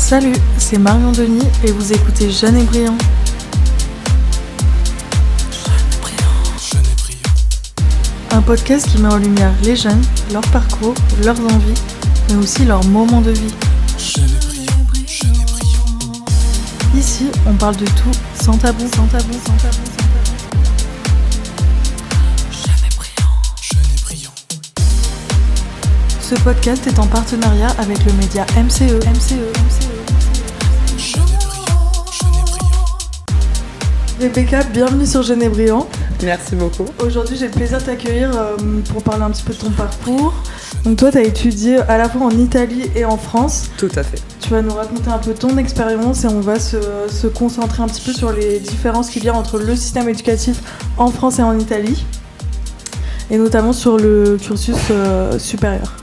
Salut, c'est Marion Denis et vous écoutez Jeune et Brillant. Un podcast qui met en lumière les jeunes, leur parcours, leurs envies, mais aussi leurs moments de vie. Ici, on parle de tout, sans tabou, sans tabou, sans tabou, sans tabou. Ce podcast est en partenariat avec le média MCE. Rebecca, bienvenue sur Jeune et Brillant. Merci beaucoup. Aujourd'hui, j'ai le plaisir de t'accueillir pour parler un petit peu de ton parcours. Donc toi, tu as étudié à la fois en Italie et en France. Tout à fait. Tu vas nous raconter un peu ton expérience et on va se concentrer un petit peu sur les différences qu'il y a entre le système éducatif en France et en Italie. Et notamment sur le cursus supérieur.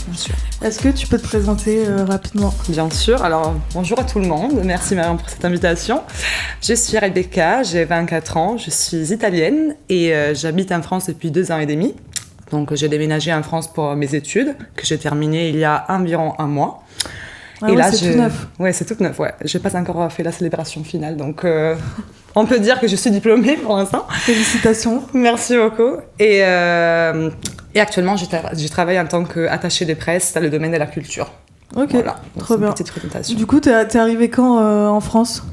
Bien sûr. Est-ce que tu peux te présenter rapidement ? Bien sûr. Alors, bonjour à tout le monde. Merci Marion pour cette invitation. Je suis Rebecca, j'ai 24 ans, je suis italienne et j'habite en France depuis 2 ans et demi. Donc, j'ai déménagé en France pour mes études, que j'ai terminées il y a environ un mois. Ah et ouais, là, c'est tout neuf. Ouais, c'est tout neuf, ouais. Je n'ai pas encore fait la célébration finale, donc on peut dire que je suis diplômée pour l'instant. Félicitations. Merci beaucoup. Et actuellement, je travaille en tant qu'attachée de presse dans le domaine de la culture. Ok, voilà, trop bien. Petite présentation. Du coup, t'es arrivée quand en France ?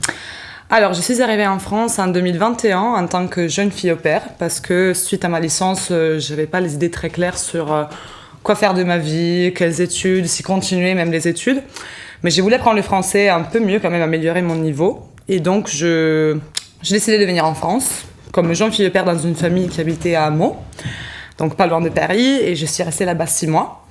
Alors, je suis arrivée en France en 2021 en tant que jeune fille au pair, parce que suite à ma licence, je n'avais pas les idées très claires sur quoi faire de ma vie, quelles études, si continuer même les études. Mais je voulais apprendre le français un peu mieux, quand même améliorer mon niveau. Et donc, j'ai décidé de venir en France, comme jeune fille au pair dans une famille qui habitait à Meaux, donc pas loin de Paris, et je suis restée là-bas 6 mois.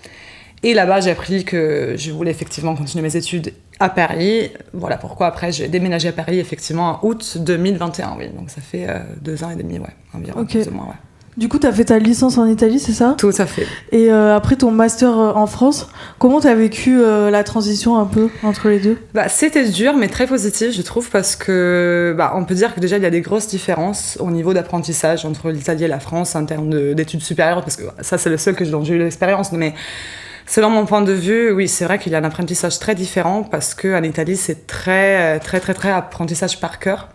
Et là-bas, j'ai appris que je voulais effectivement continuer mes études à Paris. Voilà pourquoi après j'ai déménagé à Paris effectivement en août 2021, oui. Donc ça fait 2 ans et demi, ouais, environ, okay. Plus ou moins, ouais. Du coup, tu as fait ta licence en Italie, c'est ça ? Tout à fait. Et après ton master en France, comment tu as vécu la transition un peu entre les deux ? C'était dur, mais très positif, je trouve, parce que on peut dire que déjà, il y a des grosses différences au niveau d'apprentissage entre l'Italie et la France en termes d'études supérieures, parce que ça, c'est le seul dont j'ai eu l'expérience, mais selon mon point de vue, oui, c'est vrai qu'il y a un apprentissage très différent, parce qu'en Italie, c'est très apprentissage par cœur.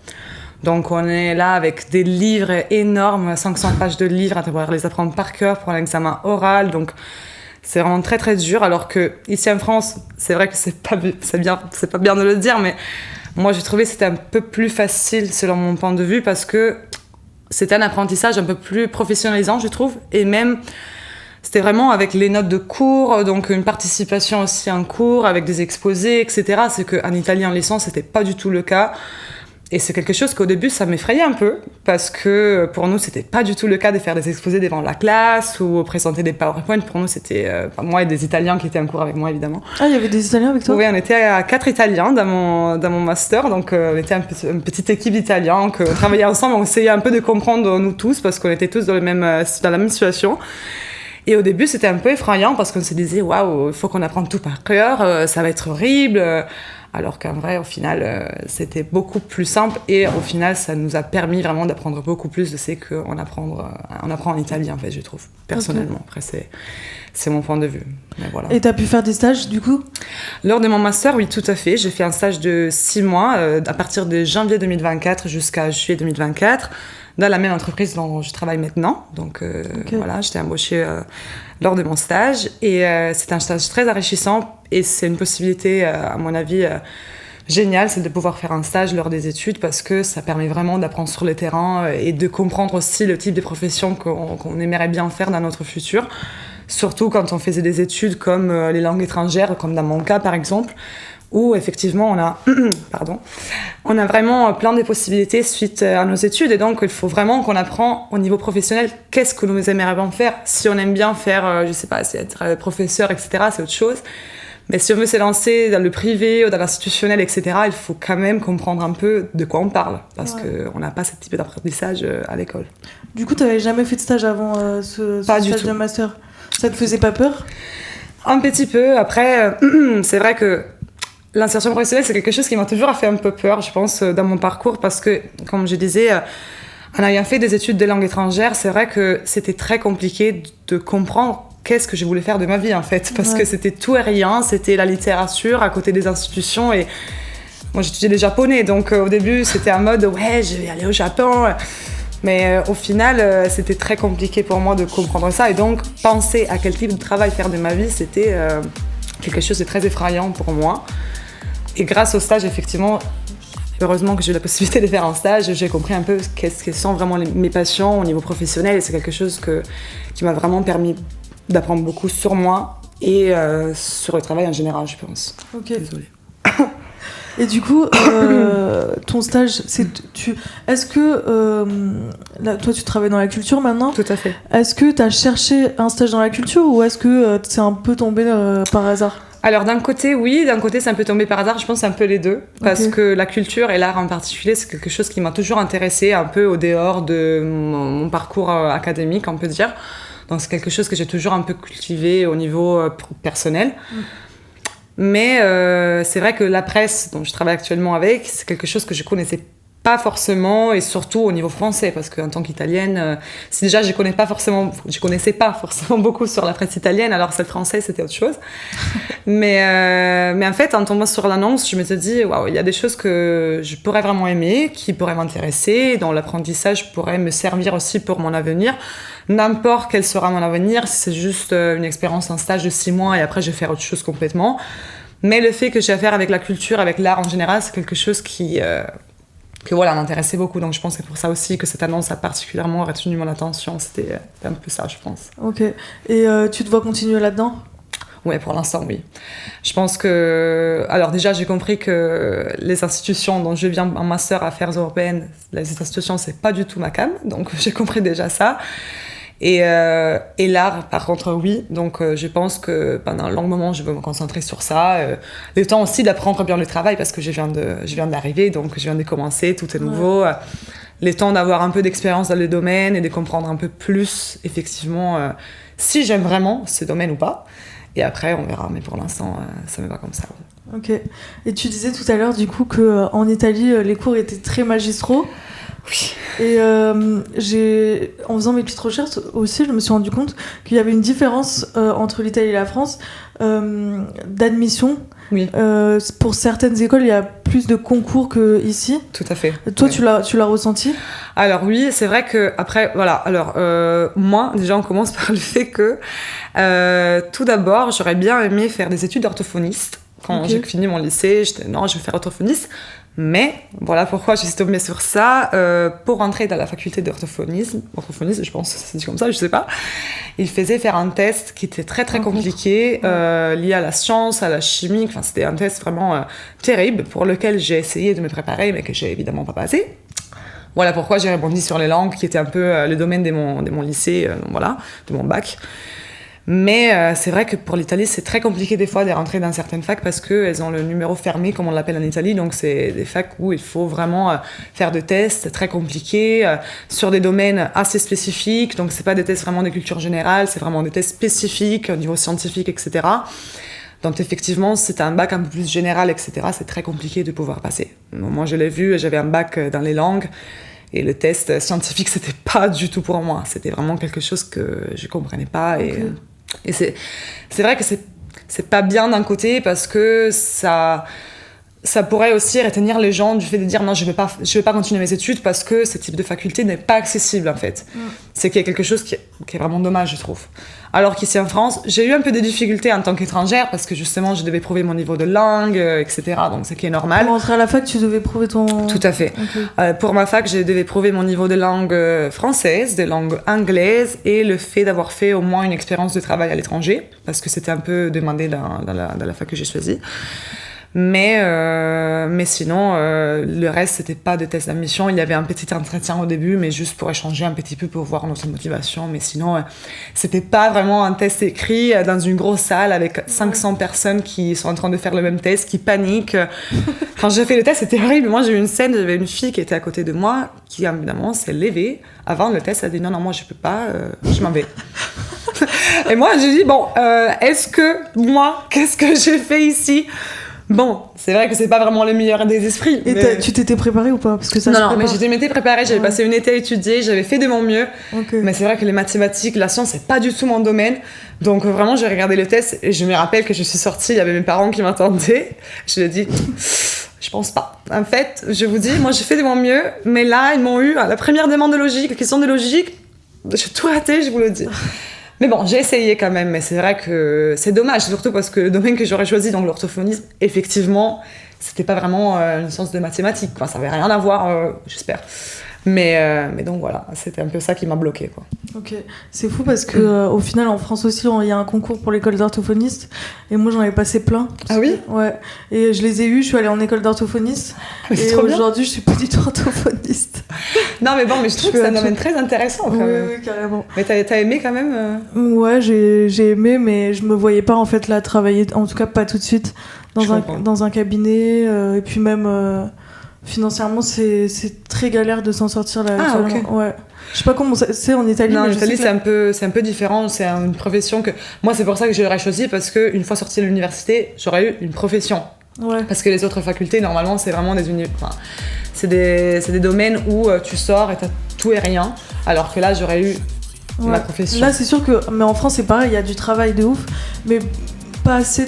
Donc on est là avec des livres énormes, 500 pages de livres à devoir les apprendre par cœur pour un examen oral. Donc c'est vraiment très très dur. Alors que ici en France, c'est vrai que c'est pas bien de le dire, mais moi j'ai trouvé que c'était un peu plus facile selon mon point de vue parce que c'était un apprentissage un peu plus professionnalisant, je trouve, et même c'était vraiment avec les notes de cours, donc une participation aussi en cours avec des exposés, etc. C'est qu'en Italie en licence, c'était pas du tout le cas. Et c'est quelque chose qu'au début, ça m'effrayait un peu, parce que pour nous, c'était pas du tout le cas de faire des exposés devant la classe ou présenter des PowerPoint. Pour nous, c'était moi et des Italiens qui étaient en cours avec moi, évidemment. Ah, il y avait des Italiens avec toi ? Oui, on était à 4 Italiens dans mon master, donc on était une petite équipe d'Italiens, on travaillait ensemble, on essayait un peu de comprendre nous tous, parce qu'on était tous dans la même situation. Et au début, c'était un peu effrayant, parce qu'on se disait « Waouh, il faut qu'on apprenne tout par cœur, ça va être horrible ». Alors qu'en vrai, au final, c'était beaucoup plus simple et au final, ça nous a permis vraiment d'apprendre beaucoup plus de ce qu'on apprend en Italie, en fait, je trouve, personnellement. Okay. Après, c'est mon point de vue. Mais voilà. Et tu as pu faire des stages, du coup ? Lors de mon master, oui, tout à fait. J'ai fait un stage de 6 mois, à partir de janvier 2024 jusqu'à juillet 2024, dans la même entreprise dont je travaille maintenant. Donc, okay. Voilà, j'étais embauchée lors de mon stage. Et c'est un stage très enrichissant. Et c'est une possibilité, à mon avis, géniale, c'est de pouvoir faire un stage lors des études parce que ça permet vraiment d'apprendre sur le terrain et de comprendre aussi le type de profession qu'on aimerait bien faire dans notre futur. Surtout quand on faisait des études comme les langues étrangères, comme dans mon cas, par exemple, où effectivement on a vraiment plein de possibilités suite à nos études. Et donc, il faut vraiment qu'on apprend au niveau professionnel qu'est-ce que nous aimerions faire. Si on aime bien faire, je sais pas, c'est être professeur, etc., c'est autre chose. Mais si on veut se lancer dans le privé ou dans l'institutionnel, etc., il faut quand même comprendre un peu de quoi on parle, parce qu'on n'a pas ce type d'apprentissage à l'école. Du coup, tu n'avais jamais fait de stage avant ce stage de master ? Ça te faisait pas peur ? Un petit peu. Après, c'est vrai que l'insertion professionnelle, c'est quelque chose qui m'a toujours fait un peu peur, je pense, dans mon parcours, parce que, comme je disais, en ayant fait des études de langue étrangère, c'est vrai que c'était très compliqué de comprendre qu'est-ce que je voulais faire de ma vie en fait, parce que c'était tout et rien, c'était la littérature à côté des institutions et moi j'étudiais le japonais, donc au début c'était un mode ouais je vais aller au Japon, mais au final c'était très compliqué pour moi de comprendre ça et donc penser à quel type de travail faire de ma vie c'était quelque chose de très effrayant pour moi et grâce au stage effectivement heureusement que j'ai eu la possibilité de faire un stage, j'ai compris un peu quelles sont vraiment mes passions au niveau professionnel et c'est quelque chose qui m'a vraiment permis d'apprendre beaucoup sur moi et sur le travail en général, je pense. Ok. Désolée. Et du coup, ton stage, est-ce que là, toi tu travailles dans la culture maintenant ? Tout à fait. Est-ce que tu as cherché un stage dans la culture ou est-ce que c'est un peu tombé par hasard ? Alors d'un côté oui, d'un côté c'est un peu tombé par hasard, je pense c'est un peu les deux, parce que la culture et l'art en particulier c'est quelque chose qui m'a toujours intéressée un peu au dehors de mon parcours académique on peut dire, donc c'est quelque chose que j'ai toujours un peu cultivé au niveau personnel. Mais c'est vrai que la presse dont je travaille actuellement avec, c'est quelque chose que je connaissais pas forcément, et surtout au niveau français, parce qu'en tant qu'italienne, si déjà je connaissais pas forcément beaucoup sur la presse italienne, alors celle française c'était autre chose. mais en fait, en tombant sur l'annonce, je me suis dit, waouh, il y a des choses que je pourrais vraiment aimer, qui pourraient m'intéresser, dont l'apprentissage pourrait me servir aussi pour mon avenir. N'importe quel sera mon avenir, si c'est juste une expérience, un stage de 6 mois et après je vais faire autre chose complètement. Mais le fait que j'ai affaire avec la culture, avec l'art en général, c'est quelque chose que voilà, m'intéressait beaucoup. Donc je pense que c'est pour ça aussi que cette annonce a particulièrement retenu mon attention. C'était un peu ça, je pense. Ok. Et tu te vois continuer là-dedans ? Ouais, pour l'instant, oui. Je pense que... Alors déjà, j'ai compris que les institutions dont je viens en master affaires européennes, les institutions, c'est pas du tout ma came. Donc j'ai compris déjà ça. Et l'art, par contre, oui. Donc, je pense que pendant un long moment, je vais me concentrer sur ça. Le temps aussi d'apprendre bien le travail, parce que je viens d'arriver, donc je viens de commencer, tout est nouveau. Ouais. Le temps d'avoir un peu d'expérience dans le domaine et de comprendre un peu plus, effectivement, si j'aime vraiment ce domaine ou pas. Et après, on verra. Mais pour l'instant, ça me va comme ça. Ok. Et tu disais tout à l'heure, du coup, qu'en Italie, les cours étaient très magistraux. Oui. Et en faisant mes petites recherches aussi, je me suis rendu compte qu'il y avait une différence entre l'Italie et la France d'admission. Oui. Pour certaines écoles, il y a plus de concours qu'ici. Tout à fait. Toi, oui. tu l'as ressenti ? Alors oui, c'est vrai que après, voilà. Alors moi, déjà, on commence par le fait que tout d'abord, j'aurais bien aimé faire des études d'orthophoniste. Quand j'ai fini mon lycée, j'étais non, je vais faire orthophoniste. Mais voilà pourquoi je suis tombée sur ça. Pour rentrer dans la faculté d'orthophoniste, je pense que c'est dit comme ça, je sais pas. Il faisait faire un test qui était très très compliqué, lié à la science, à la chimie. Enfin, c'était un test vraiment terrible pour lequel j'ai essayé de me préparer, mais que j'ai évidemment pas passé. Voilà pourquoi j'ai rebondi sur les langues, qui était un peu le domaine de mon lycée, voilà, de mon bac. Mais c'est vrai que pour l'Italie, c'est très compliqué des fois de rentrer dans certaines facs parce qu'elles ont le numéro fermé, comme on l'appelle en Italie. Donc, c'est des facs où il faut vraiment faire des tests très compliqués sur des domaines assez spécifiques. Donc, c'est pas des tests vraiment de culture générale, c'est vraiment des tests spécifiques au niveau scientifique, etc. Donc, effectivement, si t'as un bac un peu plus général, etc., c'est très compliqué de pouvoir passer. Moi, je l'ai vu, j'avais un bac dans les langues. Et le test scientifique, c'était pas du tout pour moi. C'était vraiment quelque chose que je comprenais pas. Et c'est vrai que c'est pas bien d'un côté parce que ça pourrait aussi retenir les gens du fait de dire non, je vais pas continuer mes études parce que ce type de faculté n'est pas accessible en fait. C'est qu'il y a quelque chose qui est vraiment dommage, je trouve. Alors qu'ici en France, j'ai eu un peu de difficultés en tant qu'étrangère parce que justement je devais prouver mon niveau de langue, etc. Donc c'est qui est normal. Pour rentrer à la fac, tu devais prouver ton... Tout à fait. Pour ma fac, je devais prouver mon niveau de langue française, de langue anglaise et le fait d'avoir fait au moins une expérience de travail à l'étranger parce que c'était un peu demandé dans la fac que j'ai choisie. Mais sinon, le reste, c'était pas de test d'admission. Il y avait un petit entretien au début, mais juste pour échanger un petit peu, pour voir notre motivation. Mais sinon, c'était pas vraiment un test écrit dans une grosse salle avec 500 personnes qui sont en train de faire le même test, qui paniquent. Quand j'ai fait le test, c'était horrible. Moi, j'ai eu une scène, j'avais une fille qui était à côté de moi, qui évidemment s'est levée. Avant le test, elle a dit non, moi, je peux pas, je m'en vais. Et moi, j'ai dit, bon, est-ce que moi, qu'est-ce que j'ai fait ici ? Bon, c'est vrai que c'est pas vraiment le meilleur des esprits. Et mais... tu t'étais préparée ou pas? Parce que ça non, mais m'étais préparée, j'avais passé une été à étudier, j'avais fait de mon mieux. Okay. Mais c'est vrai que les mathématiques, la science, c'est pas du tout mon domaine. Donc vraiment, j'ai regardé le test et je me rappelle que je suis sortie, il y avait mes parents qui m'attendaient. Je leur ai dit, je pense pas. En fait, je vous dis, moi j'ai fait de mon mieux, mais là, ils m'ont eu à la première demande de logique, la question de logique, j'ai tout raté, je vous le dis. Mais bon, j'ai essayé quand même, mais c'est vrai que c'est dommage, surtout parce que le domaine que j'aurais choisi, donc l'orthophonisme, effectivement, c'était pas vraiment une science de mathématiques, quoi. Ça avait rien à voir, j'espère. Mais donc voilà, c'était un peu ça qui m'a bloqué, quoi. Ok, c'est fou parce que au final en France aussi il y a un concours pour l'école d'orthophoniste et moi j'en avais passé plein. Ah oui? Ouais, et je les ai eus, je suis allée en école d'orthophoniste et aujourd'hui je suis pas du tout orthophoniste. Non mais bon, mais je trouve que c'est un domaine très intéressant quand même. Oui, carrément. Mais t'as aimé quand même Ouais, j'ai aimé, mais je me voyais pas en fait là travailler, en tout cas pas tout de suite dans un cabinet et puis même financièrement c'est très galère de s'en sortir là. Ah ok. Ouais. Je sais pas comment c'est en Italie. Non, mais en Italie c'est un peu différent. C'est une profession que moi c'est pour ça que j'aurais choisi parce que une fois sortie de l'université j'aurais eu une profession. Ouais. Parce que les autres facultés normalement c'est vraiment c'est des domaines où tu sors et t'as tout et rien. Alors que là j'aurais eu ma profession. Là c'est sûr que mais en France c'est pareil, il y a du travail de ouf, mais pas assez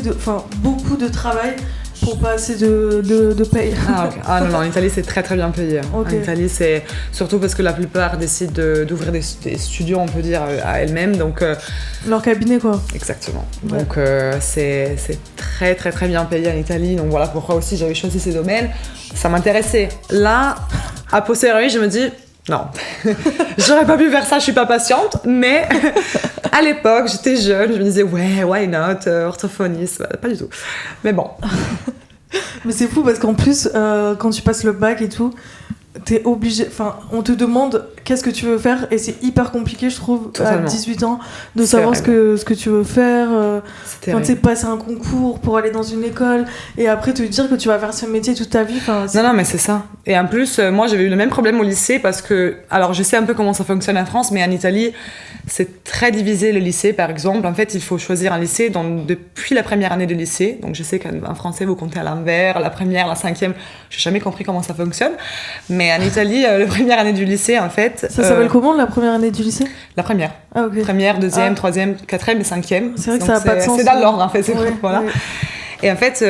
beaucoup de travail. Pour pas assez de paye. Ah, okay. Ah non, en Italie c'est très très bien payé. Okay. En Italie c'est surtout parce que la plupart décident d'ouvrir des studios, on peut dire, à elles-mêmes. Donc, leur cabinet quoi. Exactement. Ouais. Donc c'est très très très bien payé en Italie. Donc voilà pourquoi aussi j'avais choisi ces domaines. Ça m'intéressait. Là, a posteriori, je me dis... Non, j'aurais pas pu faire ça, je suis pas patiente, mais à l'époque, j'étais jeune, je me disais, ouais, why not, orthophoniste, pas du tout. Mais bon. Mais c'est fou parce qu'en plus, quand tu passes le bac et tout, t'es obligé, enfin, on te demande qu'est-ce que tu veux faire et c'est hyper compliqué, je trouve, totalement. À 18 ans, de savoir ce que tu veux faire. Tu sais, passer un concours pour aller dans une école et après te dire que tu vas faire ce métier toute ta vie. Non, mais c'est ça. Et en plus, moi, j'avais eu le même problème au lycée parce que, alors, je sais un peu comment ça fonctionne en France, mais en Italie, c'est très divisé le lycée, par exemple. En fait, il faut choisir un lycée depuis la première année de lycée. Donc, je sais qu'en français, vous comptez à l'envers, la première, la cinquième. J'ai jamais compris comment ça fonctionne. Mais en Italie, la première année du lycée, en fait... Ça s'appelle comment, la première année du lycée? La première. Ah, ok. Première, deuxième, troisième, quatrième et cinquième. C'est vrai que ça n'a pas de sens. C'est dans l'ordre, en fait. Voilà. Ouais. Et en fait,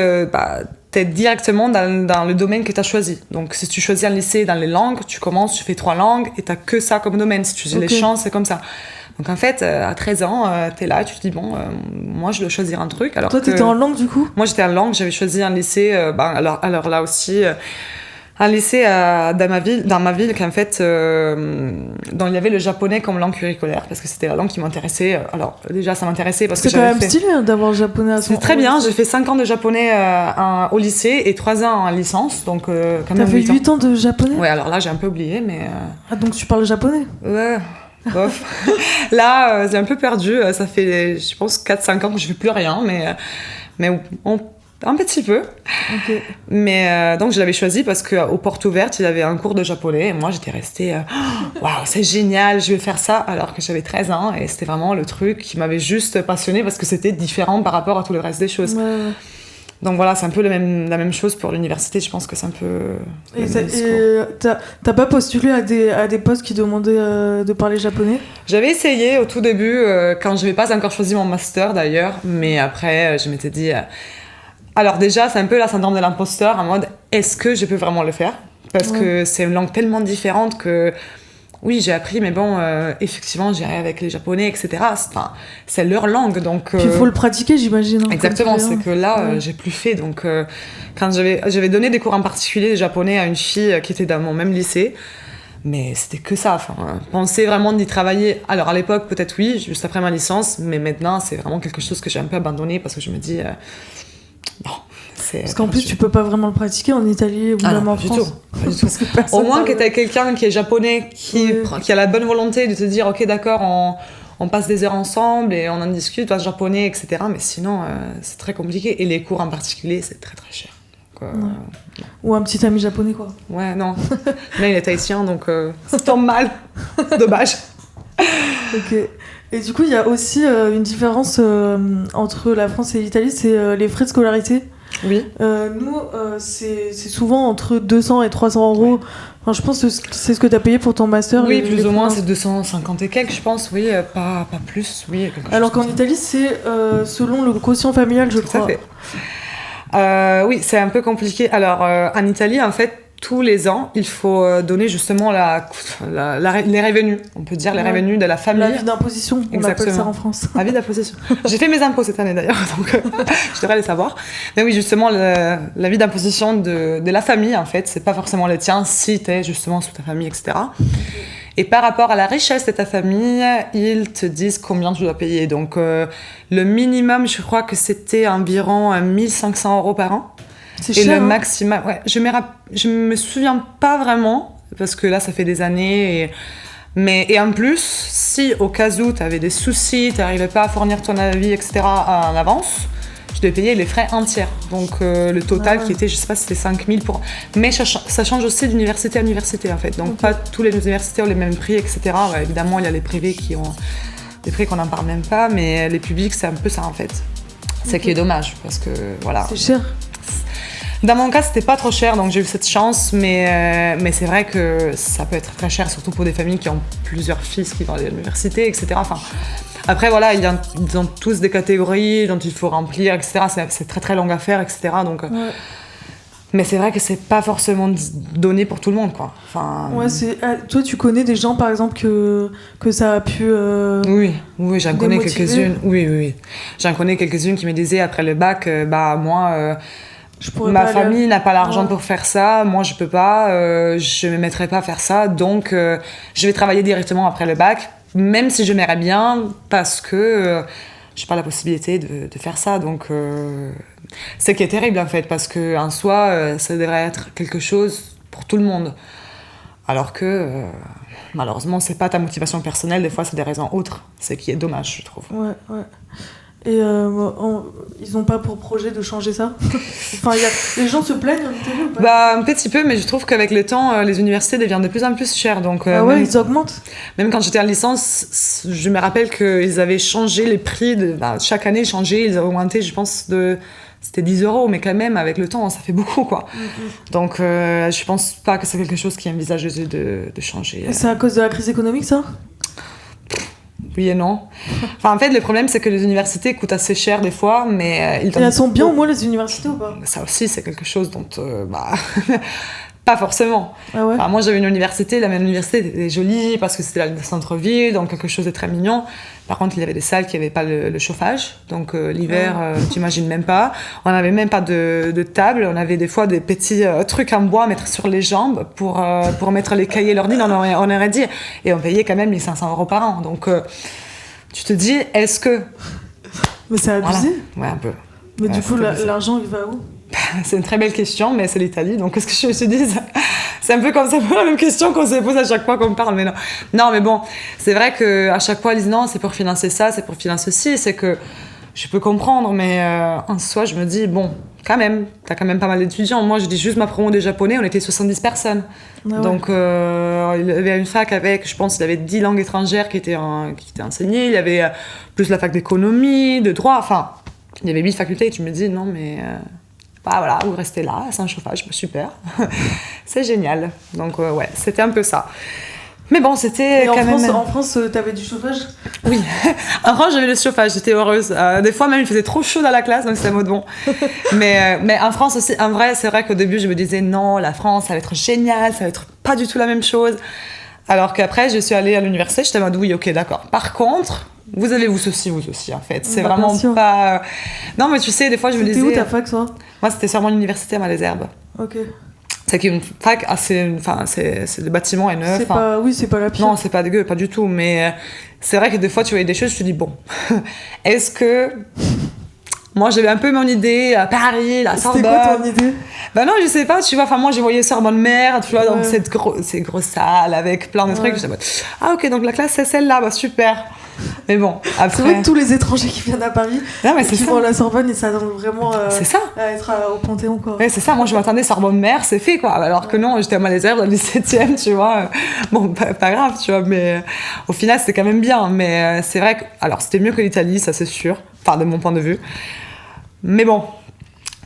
t'es directement dans le domaine que t'as choisi. Donc, si tu choisis un lycée dans les langues, tu commences, tu fais 3 langues et t'as que ça comme domaine. Si tu fais les chants, c'est comme ça. Donc, en fait, à 13 ans, t'es là, tu te dis, bon, moi, je dois choisir un truc. Alors toi, t'étais en langue, du coup? Moi, j'étais en langue. J'avais choisi un lycée, alors là aussi... un lycée dans ma ville qu'en fait dont il y avait le japonais comme langue curriculaire parce que c'était la langue qui m'intéressait. Alors déjà ça m'intéressait parce que c'est quand même stylé d'avoir le japonais à son... C'est très bien, j'ai fait 5 ans de japonais au lycée et 3 ans en licence, donc quand même. T'as fait 8 ans de japonais? Ouais, alors là j'ai un peu oublié, mais... Ah, donc tu parles japonais? Ouais, bof. Là j'ai un peu perdu, ça fait je pense 4-5 ans que je fais plus rien, mais un petit peu. Okay. Mais donc je l'avais choisi parce qu'aux portes ouvertes, il y avait un cours de japonais et moi j'étais restée waouh, c'est génial, je vais faire ça, alors que j'avais 13 ans et c'était vraiment le truc qui m'avait juste passionnée parce que c'était différent par rapport à tout le reste des choses. Ouais. Donc voilà, c'est un peu la même chose pour l'université, je pense que c'est un peu... Et t'as pas postulé à des postes qui demandaient de parler japonais? J'avais essayé au tout début, quand je n'avais pas encore choisi mon master d'ailleurs, mais après je m'étais dit... Alors déjà, c'est un peu la syndrome de l'imposteur, en mode, est-ce que je peux vraiment le faire? Parce que c'est une langue tellement différente que, oui, j'ai appris, mais bon, effectivement, j'irai avec les Japonais, etc. C'est leur langue, donc... Puis il faut le pratiquer, j'imagine. Hein, exactement, c'est que là, j'ai plus fait. Donc, quand j'avais donné des cours en particulier de japonais à une fille qui était dans mon même lycée, mais c'était que ça. Penser vraiment d'y travailler. Alors, à l'époque, peut-être oui, juste après ma licence, mais maintenant, c'est vraiment quelque chose que j'ai un peu abandonné parce que je me dis... non, parce qu'en plus tu peux pas vraiment le pratiquer en Italie ou même en France. Pas du tout. Au moins que tu as quelqu'un qui est japonais qui a la bonne volonté de te dire ok d'accord on passe des heures ensemble et on en discute en japonais etc. Mais sinon c'est très compliqué et les cours en particulier c'est très très cher. Donc, ou un petit ami japonais quoi. Ouais non. Là il est haïtien donc ça tombe mal. Dommage. Ok. Et du coup, il y a aussi une différence entre la France et l'Italie, c'est les frais de scolarité. Oui. Nous, c'est souvent entre 200 et 300 euros. Enfin, je pense que c'est ce que tu as payé pour ton master. Oui, plus ou moins, c'est 250 et quelques, je pense. Oui, pas plus. Oui, alors qu'en Italie, c'est selon le quotient familial, je crois. Tout à fait. Oui, c'est un peu compliqué. Alors, en Italie, en fait, tous les ans, il faut donner justement les revenus, on peut dire les revenus de la famille. L'avis d'imposition, on appelle ça en France. L'avis d'imposition. J'ai fait mes impôts cette année d'ailleurs, donc je devrais les savoir. Mais oui, justement, l'avis d'imposition de la famille, en fait, c'est pas forcément le tien si tu es justement sous ta famille, etc. Et par rapport à la richesse de ta famille, ils te disent combien tu dois payer. Donc, le minimum, je crois que c'était environ 1 500 euros par an. C'est et cher, le maximum, ouais, je me souviens pas vraiment, parce que là, ça fait des années. Et en plus, si au cas où tu avais des soucis, tu n'arrivais pas à fournir ton avis, etc., en avance, tu devais payer les frais entiers. Donc le total qui était, je sais pas, c'était 5 000 pour... Mais ça change aussi d'université à université, en fait. Donc pas toutes les universités ont les mêmes prix, etc. Ouais, évidemment, il y a les privés qui ont des prix qu'on n'en parle même pas, mais les publics, c'est un peu ça, en fait. C'est qui est dommage, parce que, voilà. C'est cher. Dans mon cas, c'était pas trop cher, donc j'ai eu cette chance, mais c'est vrai que ça peut être très cher, surtout pour des familles qui ont plusieurs fils qui vont à l'université, etc. Enfin, après, voilà, ils ont tous des catégories dont il faut remplir, etc. C'est très très long à faire, etc. Donc, mais c'est vrai que c'est pas forcément donné pour tout le monde, quoi. Enfin, ouais, toi, tu connais des gens, par exemple, que ça a pu... Oui, j'en connais quelques-unes. Oui. J'en connais quelques-unes qui me disaient après le bac, moi... ma famille n'a pas l'argent pour faire ça, moi je peux pas, je me mettrai pas à faire ça, donc je vais travailler directement après le bac, même si je m'aimerais bien, parce que j'ai pas la possibilité de faire ça, donc c'est ce qui est terrible en fait, parce que en soi ça devrait être quelque chose pour tout le monde, alors que malheureusement c'est pas ta motivation personnelle, des fois c'est des raisons autres, c'est qui est dommage je trouve. Ouais. Et ils n'ont pas pour projet de changer ça. Enfin, les gens se plaignent en Italie ou pas? Un petit peu, mais je trouve qu'avec le temps, les universités deviennent de plus en plus chères. Donc, ils augmentent. Même quand j'étais en licence, je me rappelle qu'ils avaient changé les prix. Chaque année, ils avaient augmenté, je pense, c'était 10 euros, mais quand même, avec le temps, ça fait beaucoup, quoi. Donc, je pense pas que c'est quelque chose qui est envisagé de changer. Et c'est à cause de la crise économique, ça? Oui et non. Enfin, en fait, le problème, c'est que les universités coûtent assez cher des fois, mais... Et elles sont bien au moins, les universités, ou pas? Ça aussi, c'est quelque chose dont... pas forcément. Ah ouais. Enfin, moi, j'avais une université, la même université était jolie parce que c'était le centre-ville, donc quelque chose de très mignon. Par contre, il y avait des salles qui n'avaient pas le chauffage, donc l'hiver, t'imagines même pas. On n'avait même pas de table, on avait des fois des petits trucs en bois à mettre sur les jambes pour mettre les cahiers, l'ordi, on aurait dit. Et on payait quand même 1 500 euros par an. Donc, tu te dis, est-ce que... Mais c'est abusé. Voilà. Ouais, un peu. Mais du coup, l'argent, il va où? C'est une très belle question, mais c'est l'Italie, donc qu'est-ce que je te dis? C'est un peu comme ça, la même question qu'on se pose à chaque fois qu'on parle, mais non. Non, mais bon, c'est vrai qu'à chaque fois, ils disent non, c'est pour financer ça, c'est pour financer ceci, c'est que je peux comprendre, mais en soi, je me dis, bon, quand même, t'as quand même pas mal d'étudiants. Moi, je dis juste ma promo des Japonais, on était 70 personnes. Ah ouais. Donc, il y avait une fac avec, je pense, il y avait 10 langues étrangères qui étaient enseignées, il y avait plus la fac d'économie, de droit, enfin, il y avait 8 facultés, et tu me dis, non, mais... voilà, vous restez là, sans chauffage, super. C'est génial. Donc, ouais, c'était un peu ça. Mais bon, c'était quand même... En France, t'avais du chauffage? Oui, en France, j'avais le chauffage, j'étais heureuse. Des fois, même, il faisait trop chaud dans la classe, donc c'était mode bon. Mais en France aussi, en vrai, c'est vrai qu'au début, je me disais, non, la France, ça va être génial, ça va être pas du tout la même chose. Alors qu'après, je suis allée à l'université, j'étais en mode, oui, ok, d'accord. Par contre... Vous avez vous aussi, en fait. C'est vraiment pas... Non, mais tu sais, des fois, je me disais... C'était où ta fac, toi? Moi, c'était sur mon université à Malesherbes. Ok. C'est une fac assez... Enfin, c'est le bâtiment est neuf. C'est pas la pire. Non, c'est pas dégueu, pas du tout. Mais c'est vrai que des fois, tu voyais des choses, je te dis, bon, est-ce que... Moi, j'avais un peu mon idée à Paris, la Sorbonne. C'était quoi ton idée? Non, je sais pas, tu vois. Enfin, moi, j'ai voyé Sorbonne Mer, tu vois, dans ces grosses salles avec plein de trucs. J'étais ok, donc la classe, c'est celle-là, super. Mais bon, après... C'est vrai que tous les étrangers qui viennent à Paris, qui vont à la Sorbonne, ils s'attendent vraiment c'est ça. à être au Panthéon, quoi. Ouais, c'est ça. Moi, je m'attendais Sorbonne Mer, c'est fait, quoi. Alors que non, j'étais à Malesherbes dans le 17e, tu vois. Bon, pas grave, tu vois. Mais au final, c'était quand même bien. Mais c'est vrai que... Alors, c'était mieux que l'Italie, ça, c'est sûr. Enfin, de mon point de vue. Mais bon,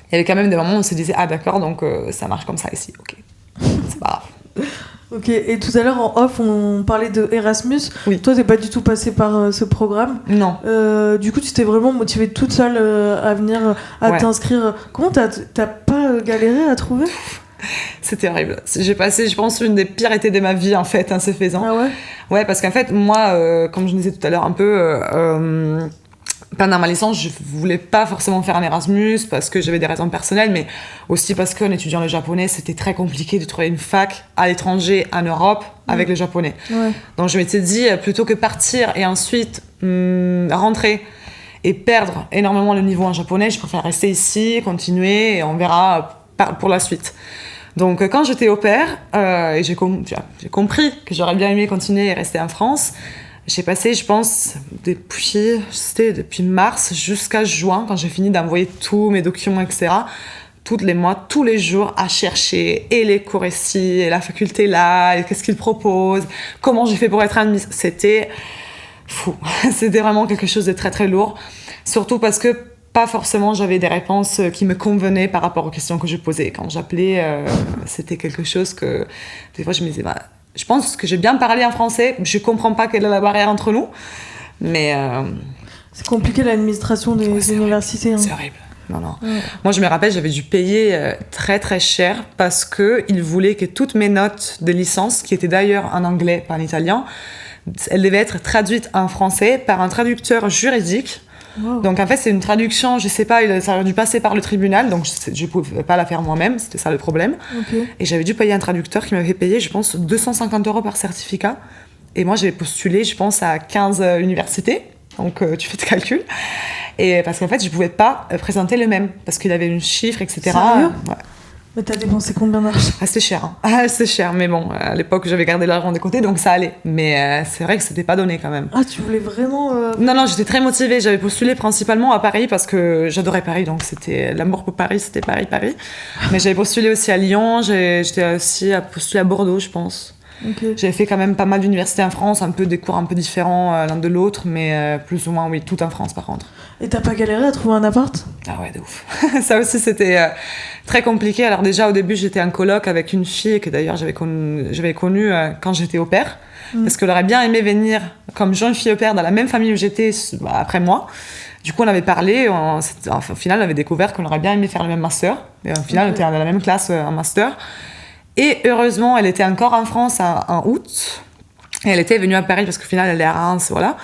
il y avait quand même des moments où on se disait ah d'accord, donc ça marche comme ça ici, ok, c'est pas grave. Ok, et tout à l'heure en off, on parlait de Erasmus. Oui. Toi, t'es pas du tout passée par ce programme. Non. Du coup, tu t'es vraiment motivée toute seule à venir, à t'inscrire. Comment t'as pas galéré à trouver ? C'était horrible. J'ai passé, je pense, une des pires étés de ma vie, en fait, ce faisant. Ah ouais ? Ouais, parce qu'en fait, moi, comme je disais tout à l'heure un peu, pendant ma licence, je voulais pas forcément faire un Erasmus parce que j'avais des raisons personnelles, mais aussi parce qu'en étudiant le japonais, c'était très compliqué de trouver une fac à l'étranger, en Europe, avec le japonais. Ouais. Donc je m'étais dit, plutôt que partir et ensuite rentrer et perdre énormément le niveau en japonais, je préfère rester ici, continuer et on verra pour la suite. Donc quand j'étais au pair, et j'ai compris que j'aurais bien aimé continuer et rester en France, j'ai passé, je pense, depuis mars jusqu'à juin, quand j'ai fini d'envoyer tous mes documents, etc., tous les jours, à chercher et les cours ici, et la faculté là, et qu'est-ce qu'ils proposent, comment j'ai fait pour être admise. C'était fou. C'était vraiment quelque chose de très très lourd. Surtout parce que pas forcément j'avais des réponses qui me convenaient par rapport aux questions que je posais. Quand j'appelais, c'était quelque chose que des fois je me disais, je pense que j'ai bien parlé en français, je comprends pas quelle est la barrière entre nous, mais... C'est compliqué l'administration des universités. C'est horrible. Non. Ouais. Moi, je me rappelle, j'avais dû payer très très cher parce qu'ils voulaient que toutes mes notes de licence, qui étaient d'ailleurs en anglais, pas en italien, elles devaient être traduites en français par un traducteur juridique. Wow. Donc en fait, c'est une traduction, je sais pas, ça aurait dû passer par le tribunal, donc je pouvais pas la faire moi-même, c'était ça le problème. Okay. Et j'avais dû payer un traducteur qui m'avait payé, je pense, 250 € par certificat. Et moi, j'avais postulé, je pense, à 15 universités. Donc tu fais tes calculs. Et parce qu'en fait, je pouvais pas présenter le même, parce qu'il avait une chiffre, etc. Sérieux ? Ouais. Mais t'as dépensé combien d'argent ? C'était cher. Hein. C'était cher, mais bon, à l'époque, j'avais gardé l'argent de côté, donc ça allait. Mais c'est vrai que c'était pas donné quand même. Ah, tu voulais vraiment... Non, j'étais très motivée. J'avais postulé principalement à Paris parce que j'adorais Paris, donc c'était l'amour pour Paris, c'était Paris. Mais j'avais postulé aussi à Lyon, j'étais aussi postulé à Bordeaux, je pense. Okay. J'avais fait quand même pas mal d'universités en France, un peu des cours un peu différents l'un de l'autre, mais plus ou moins, oui, tout en France par contre. Et t'as pas galéré à trouver un appart ? Ah ouais, de ouf. Ça aussi, c'était très compliqué. Alors déjà, au début, j'étais en coloc avec une fille que d'ailleurs j'avais connue quand j'étais au pair, parce qu'elle aurait bien aimé venir comme jeune fille au pair dans la même famille où j'étais après moi. Du coup, on avait parlé, au final, on avait découvert qu'on aurait bien aimé faire le même master. Et au final, on était dans la même classe en master. Et heureusement, elle était encore en France en août. Et elle était venue à Paris, parce qu'au final, elle est à Reims, voilà.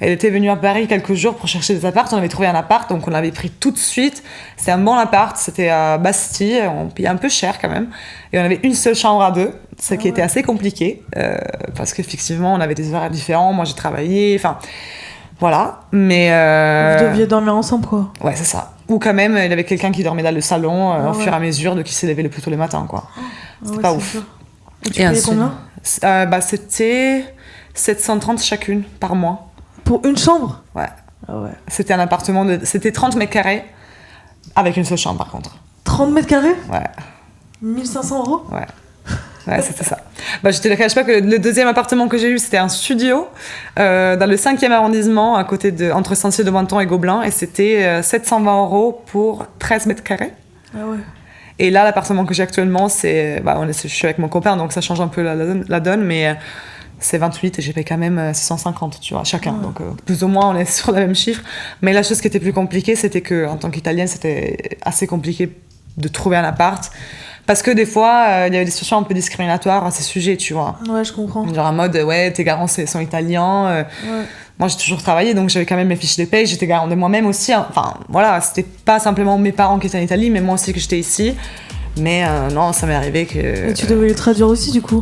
Elle était venue à Paris quelques jours pour chercher des apparts. On avait trouvé un appart, donc on l'avait pris tout de suite. C'était un bon appart, c'était à Bastille. On payait un peu cher quand même. Et on avait une seule chambre à deux, ce qui était assez compliqué. Parce qu'effectivement, on avait des horaires différents. Moi, j'ai travaillé, enfin... Voilà, mais... Vous deviez dormir ensemble, quoi. Ouais, c'est ça. Ou quand même, il y avait quelqu'un qui dormait dans le salon au fur et à mesure de qui s'est levé le plus tôt le matin, quoi. C'était pas ouf. Et tu payais combien ? C'était 730 chacune par mois. Pour une chambre ? Ouais. Ah ouais. C'était un appartement C'était 30 mètres carrés, avec une seule chambre, par contre. 30 mètres carrés ? Ouais. 1500 €? Ouais, c'était ça. Je te le cache pas que le deuxième appartement que j'ai eu, c'était un studio dans le 5e arrondissement, entre Saint-Cyr-de-Menton et Gobelin, et c'était 720 € pour 13 mètres carrés. Ah ouais. Et là, l'appartement que j'ai actuellement, je suis avec mon copain, donc ça change un peu la donne, mais c'est 28 et j'ai payé quand même 650, tu vois, chacun. Donc plus ou moins, on est sur le même chiffre. Mais la chose qui était plus compliquée, c'était qu'en tant qu'Italienne, c'était assez compliqué de trouver un appart. Parce que des fois, il y avait des situations un peu discriminatoires à ces sujets, tu vois. Ouais, je comprends. Genre en mode, ouais, tes garants sont italiens. Ouais. Moi, j'ai toujours travaillé, donc j'avais quand même mes fiches de paye. J'étais garant de moi-même aussi. Enfin, voilà, c'était pas simplement mes parents qui étaient en Italie, mais moi aussi que j'étais ici. Mais non, ça m'est arrivé que... Et tu devais les traduire aussi, du coup ?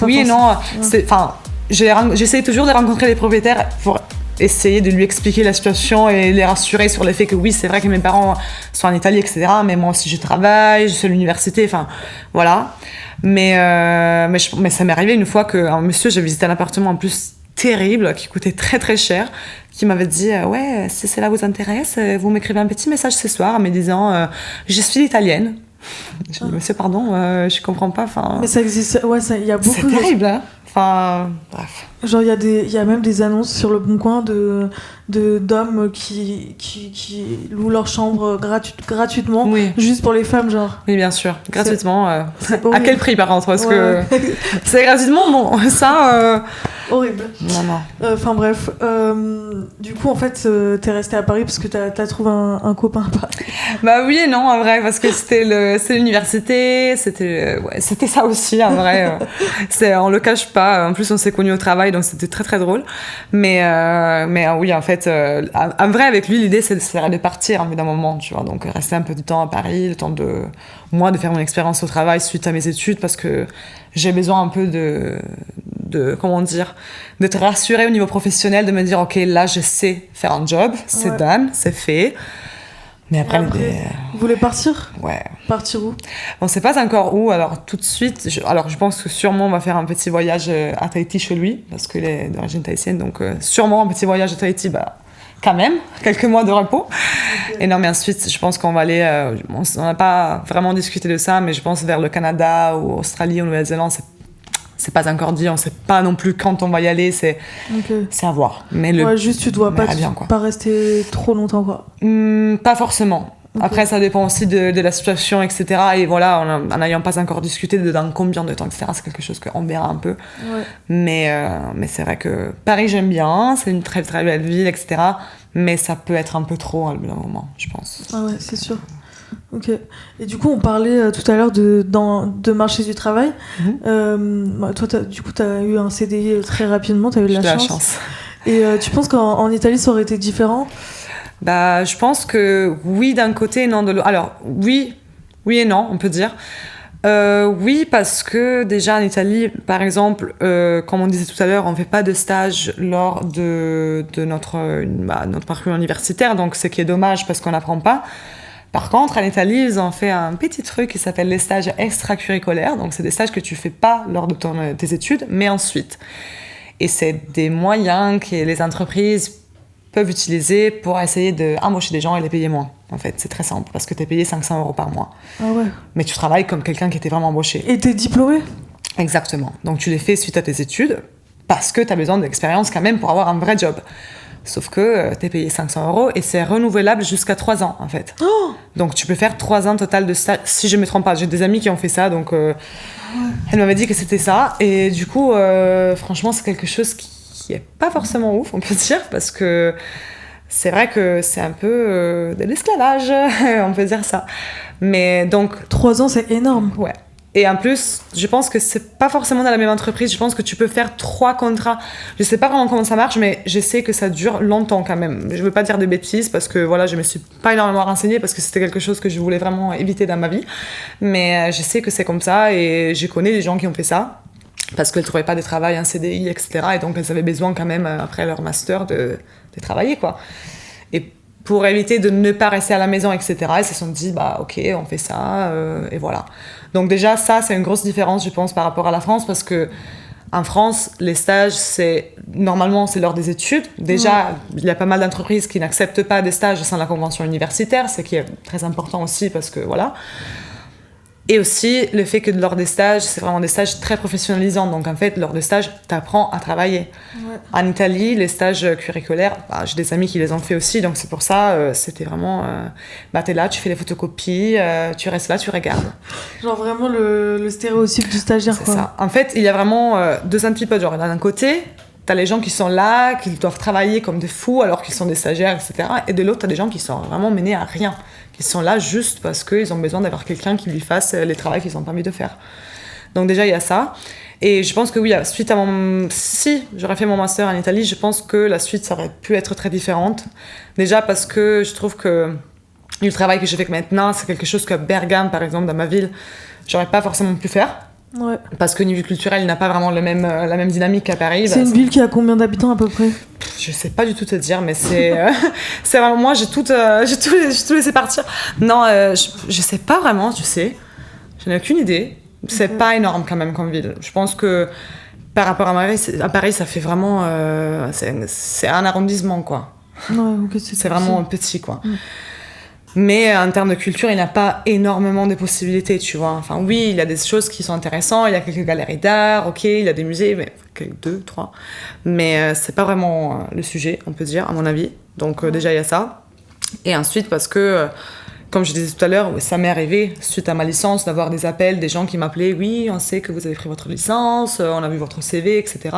Oui et non. Enfin, j'essaye toujours de rencontrer les propriétaires pour essayer de lui expliquer la situation et les rassurer sur le fait que oui, c'est vrai que mes parents sont en Italie, etc. Mais moi aussi, je travaille, je suis à l'université, enfin, voilà. Mais ça m'est arrivé une fois qu'un monsieur, j'ai visité un appartement en plus terrible, qui coûtait très très cher, qui m'avait dit ouais, si cela vous intéresse, vous m'écrivez un petit message ce soir en me disant je suis italienne. J'ai dit monsieur pardon, je comprends pas. Mais ça existe, ouais, il y a beaucoup. C'est terrible, hein. Enfin, bref. Genre, il y a même des annonces sur Le Bon Coin d'hommes qui louent leur chambre gratuitement, Oui. juste pour les femmes, genre. Oui, bien sûr. Gratuitement. À horrible. quel prix, par contre? Parce que c'est gratuitement, bon, ça... Horrible. Non. Enfin, bref. Du coup, en fait, t'es resté à Paris parce que t'as trouvé un copain à Paris. Bah oui et non, en vrai, parce que c'était l'université, c'était ça aussi, en vrai. On le cache pas. En plus, on s'est connus au travail, donc c'était très, très drôle. Mais oui, en fait, en vrai, avec lui, l'idée, c'est de partir, d'un moment, tu vois. Donc, rester un peu de temps à Paris, le temps de faire mon expérience au travail suite à mes études, parce que j'ai besoin un peu comment dire, d'être rassurée au niveau professionnel, de me dire, OK, là, je sais faire un job, c'est done, c'est fait. Mais après, vous voulez partir? Ouais. Partir où? On sait pas encore où, alors tout de suite. Je pense que sûrement on va faire un petit voyage à Tahiti chez lui, parce qu'il est d'origine tahitienne, donc sûrement un petit voyage à Tahiti, quand même, quelques mois de repos. Okay. Et non, mais ensuite, je pense qu'on va aller. On n'a pas vraiment discuté de ça, mais je pense vers le Canada ou Australie ou Nouvelle-Zélande, c'est pas encore dit, on sait pas non plus quand on va y aller, c'est à voir. Mais juste tu dois pas rester trop longtemps, quoi. Pas forcément. Okay. Après, ça dépend aussi de la situation, etc. Et voilà, en n'ayant pas encore discuté de dans combien de temps, etc., c'est quelque chose qu'on verra un peu. Ouais. Mais c'est vrai que Paris, j'aime bien, c'est une très très belle ville, etc. Mais ça peut être un peu trop à un moment, je pense. Ah ouais, c'est sûr. Ok. Et du coup, on parlait tout à l'heure de marché du travail. Toi, du coup, tu as eu un CDI très rapidement, tu as eu de la chance. Et tu penses qu'en Italie, ça aurait été différent? Je pense que oui d'un côté et non de l'autre. Alors, oui et non, on peut dire. Oui, parce que déjà en Italie, par exemple, comme on disait tout à l'heure, on ne fait pas de stage lors de notre parcours universitaire, donc ce qui est dommage parce qu'on n'apprend pas. Par contre, en Italie, ils ont fait un petit truc qui s'appelle les stages extracurriculaires. Donc, c'est des stages que tu fais pas lors de tes études, mais ensuite. Et c'est des moyens que les entreprises peuvent utiliser pour essayer d'embaucher des gens et les payer moins. En fait, c'est très simple, parce que tu es payé 500 € par mois. Ah ouais. Mais tu travailles comme quelqu'un qui était vraiment embauché. Et tu es diplômé? Exactement. Donc, tu les fais suite à tes études, parce que tu as besoin d'expérience quand même pour avoir un vrai job. Sauf que tu es payé 500 € et c'est renouvelable jusqu'à 3 ans, en fait. Oh. Donc, tu peux faire 3 ans total de stage. Si je ne me trompe pas, j'ai des amis qui ont fait ça, donc elle m'avait dit que c'était ça. Et du coup, franchement, c'est quelque chose qui n'est pas forcément ouf, on peut dire, parce que c'est vrai que c'est un peu de l'esclavage, on peut dire ça. Mais donc... 3 ans, c'est énorme. Ouais. Et en plus, je pense que c'est pas forcément dans la même entreprise. Je pense que tu peux faire 3 contrats. Je sais pas vraiment comment ça marche, mais je sais que ça dure longtemps quand même. Je veux pas dire de bêtises parce que voilà, je me suis pas énormément renseignée parce que c'était quelque chose que je voulais vraiment éviter dans ma vie. Mais je sais que c'est comme ça et je connais des gens qui ont fait ça parce qu'elles trouvaient pas de travail, un CDI, etc. Et donc elles avaient besoin quand même après leur master de travailler, quoi. Et pour éviter de ne pas rester à la maison, etc., ils se sont dit, ok, on fait ça, et voilà. Donc déjà, ça, c'est une grosse différence, je pense, par rapport à la France, parce que en France, les stages, normalement, c'est lors des études. Déjà, il y a pas mal d'entreprises qui n'acceptent pas des stages sans la convention universitaire, ce qui est très important aussi, parce que voilà. Et aussi, le fait que lors des stages, c'est vraiment des stages très professionnalisants. Donc, en fait, lors des stages, tu apprends à travailler. Ouais. En Italie, les stages curriculaires, j'ai des amis qui les ont fait aussi. Donc, c'est pour ça, c'était vraiment... t'es là, tu fais les photocopies, tu restes là, tu regardes. Genre vraiment le stéréotype du stagiaire, c'est quoi. Ça. En fait, il y a vraiment 2 antipodes. Genre, d'un côté, t'as les gens qui sont là, qui doivent travailler comme des fous alors qu'ils sont des stagiaires, etc. Et de l'autre, t'as des gens qui sont vraiment menés à rien. Ils sont là juste parce qu'ils ont besoin d'avoir quelqu'un qui lui fasse les travaux qu'ils ont pas envie de faire. Donc déjà, il y a ça. Et je pense que oui, suite à si j'aurais fait mon master en Italie, je pense que la suite, ça aurait pu être très différente. Déjà parce que je trouve que le travail que je fais maintenant, c'est quelque chose que Bergame, par exemple, dans ma ville, j'aurais pas forcément pu faire. Ouais. Parce que niveau culturel, il n'a pas vraiment la même dynamique qu'à Paris. C'est une ville qui a combien d'habitants à peu près? Je sais pas du tout te dire, mais c'est vraiment moi, j'ai tout laissé partir. Non, je sais pas vraiment, tu sais. Je n'ai aucune idée. C'est pas énorme quand même comme ville. Je pense que par rapport à Paris, ça fait vraiment... c'est un arrondissement, quoi. Ouais, okay, c'est vraiment petit, quoi. Mais en termes de culture, il n'y a pas énormément de possibilités, tu vois. Enfin, oui, il y a des choses qui sont intéressantes, il y a quelques galeries d'art, ok, il y a des musées, mais deux, trois. Mais c'est pas vraiment le sujet, on peut dire, à mon avis. Donc déjà, il y a ça. Et ensuite, parce que, comme je disais tout à l'heure, ça m'est arrivé, suite à ma licence, d'avoir des appels, des gens qui m'appelaient, oui, on sait que vous avez pris votre licence, on a vu votre CV, etc.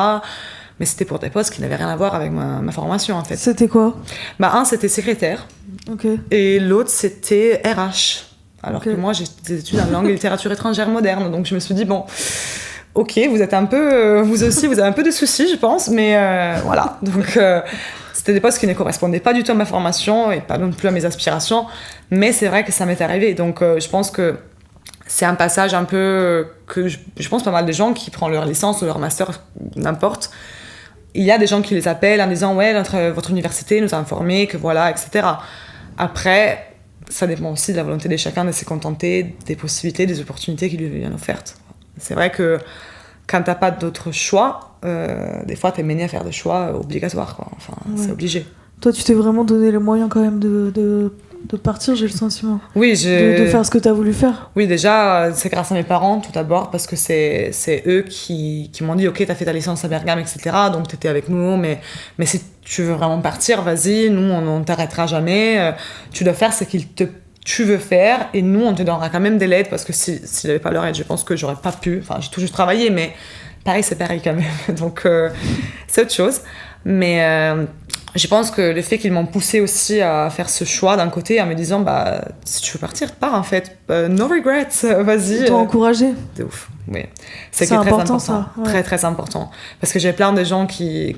Mais c'était pour des postes qui n'avaient rien à voir avec ma formation, en fait. C'était quoi? Un, c'était secrétaire. Ok. Et l'autre, c'était RH. Alors Ok. que moi, j'ai des études en langue et littérature étrangère moderne. Donc je me suis dit, bon, ok, vous êtes un peu... vous aussi, vous avez un peu de soucis, je pense. Mais voilà. Donc c'était des postes qui ne correspondaient pas du tout à ma formation et pas non plus à mes aspirations. Mais c'est vrai que ça m'est arrivé. Donc je pense que c'est un passage un peu... que je pense pas mal de gens qui prennent leur licence ou leur master, n'importe. Il y a des gens qui les appellent en disant « Ouais, votre université nous a informé que voilà, etc. » Après, ça dépend aussi de la volonté de chacun de se contenter des possibilités, des opportunités qui lui viennent offertes. C'est vrai que quand t'as pas d'autre choix, des fois t'es mené à faire des choix obligatoires, quoi. Enfin, c'est obligé. Toi, tu t'es vraiment donné les moyens quand même de partir, j'ai le sentiment. Oui, de faire ce que t'as voulu faire. Oui, déjà, c'est grâce à mes parents, tout d'abord, parce que c'est eux qui m'ont dit « Ok, t'as fait ta licence à Bergame, etc. Donc t'étais avec nous, mais si tu veux vraiment partir, vas-y, nous, on t'arrêtera jamais. Tu dois faire ce que tu veux faire, et nous, on te donnera quand même de l'aide, parce que s'il n'y avait pas leur aide, je pense que j'aurais pas pu. Enfin, j'ai tout juste travaillé, mais pareil, c'est pareil quand même. Donc, c'est autre chose. Mais... je pense que le fait qu'ils m'ont poussé aussi à faire ce choix d'un côté, en me disant bah si tu veux partir, pars en fait, no regrets, vas-y. Ils t'ont encouragé. De ouf, oui. C'est très important, ça. Ouais. Très très important. Parce que j'ai plein de gens que